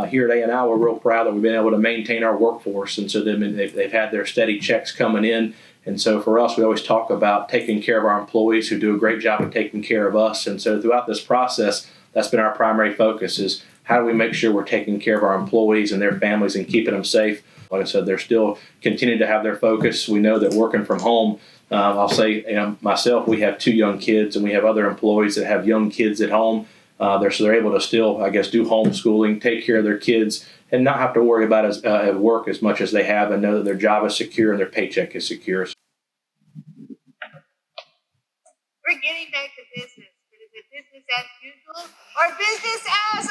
here at A&I, we're real proud that we've been able to maintain our workforce, and so they've had their steady checks coming in. And so for us, we always talk about taking care of our employees who do a great job of taking care of us. And so throughout this process, that's been our primary focus is how do we make sure we're taking care of our employees and their families and keeping them safe. Like I said, they're still continuing to have their focus. We know that working from home, I'll say myself, we have 2 young kids, and we have other employees that have young kids at home. So they're able to still, I guess, do homeschooling, take care of their kids, and not have to worry about at work as much as they have, and know that their job is secure and their paycheck is secure. We're getting back to business. But is it business as usual or business as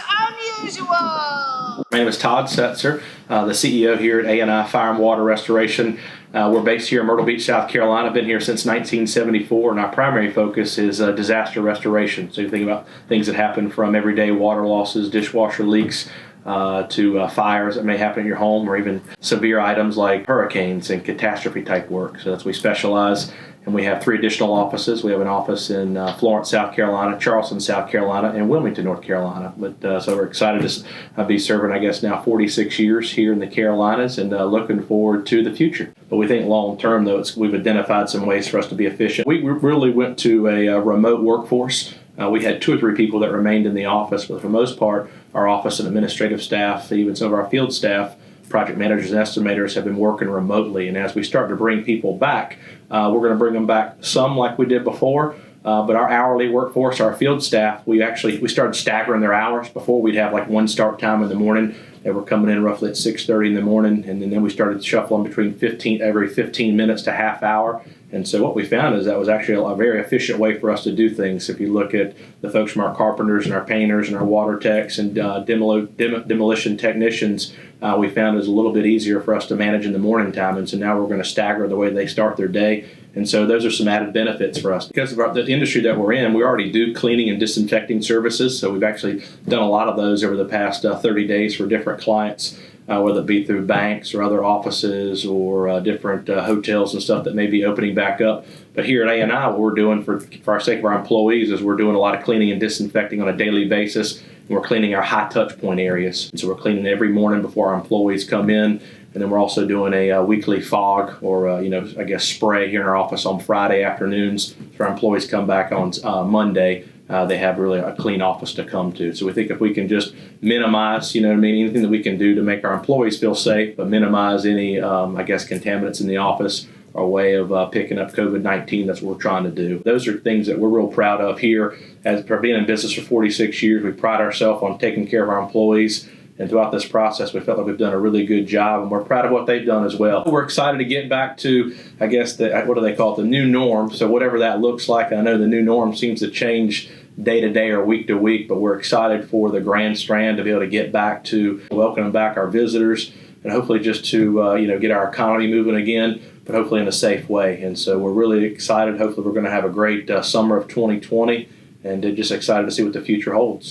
unusual? My name is Todd Setzer, the CEO here at A&I Fire and Water Restoration. We're based here in Myrtle Beach, South Carolina. I've been here since 1974, and our primary focus is disaster restoration. So you think about things that happen from everyday water losses, dishwasher leaks, to fires that may happen in your home, or even severe items like hurricanes and catastrophe type work. So that's we specialize. And we have 3 additional offices. We have an office in Florence, South Carolina, Charleston, South Carolina, and Wilmington, North Carolina. But so we're excited to be serving, I guess, now 46 years here in the Carolinas, and looking forward to the future. But we think long term, though, we've identified some ways for us to be efficient. We really went to a remote workforce. We had 2 or 3 people that remained in the office, but for the most part, our office and administrative staff, even some of our field staff, project managers and estimators have been working remotely. And as we start to bring people back, we're going to bring them back some like we did before. But our hourly workforce, our field staff, we started staggering their hours. Before we'd have like one start time in the morning. They were coming in roughly at 6:30 in the morning, and then we started shuffling between every 15 minutes to half hour. And so what we found is that was actually a very efficient way for us to do things. If you look at the folks from our carpenters and our painters and our water techs and demolition technicians, we found it was a little bit easier for us to manage in the morning time. And so now we're going to stagger the way they start their day. And so those are some added benefits for us. Because of the industry that we're in, we already do cleaning and disinfecting services. So we've actually done a lot of those over the past 30 days for different clients, whether it be through banks or other offices or different hotels and stuff that may be opening back up. But here at A&I, what we're doing for our sake of our employees is we're doing a lot of cleaning and disinfecting on a daily basis. And we're cleaning our high touch point areas. And so we're cleaning every morning before our employees come in. And then we're also doing a weekly fog or, spray here in our office on Friday afternoons. So our employees come back on Monday. They have really a clean office to come to. So we think if we can just minimize, anything that we can do to make our employees feel safe, but minimize any, contaminants in the office, or a way of picking up COVID-19, that's what we're trying to do. Those are things that we're real proud of here. As for being in business for 46 years, we pride ourselves on taking care of our employees. And throughout this process, we felt like we've done a really good job, and we're proud of what they've done as well. We're excited to get back to, what do they call it, the new norm. So whatever that looks like, I know the new norm seems to change day to day or week to week, but we're excited for the Grand Strand to be able to get back to welcoming back our visitors, and hopefully just to get our economy moving again, but hopefully in a safe way. And so we're really excited. Hopefully we're going to have a great summer of 2020, and just excited to see what the future holds.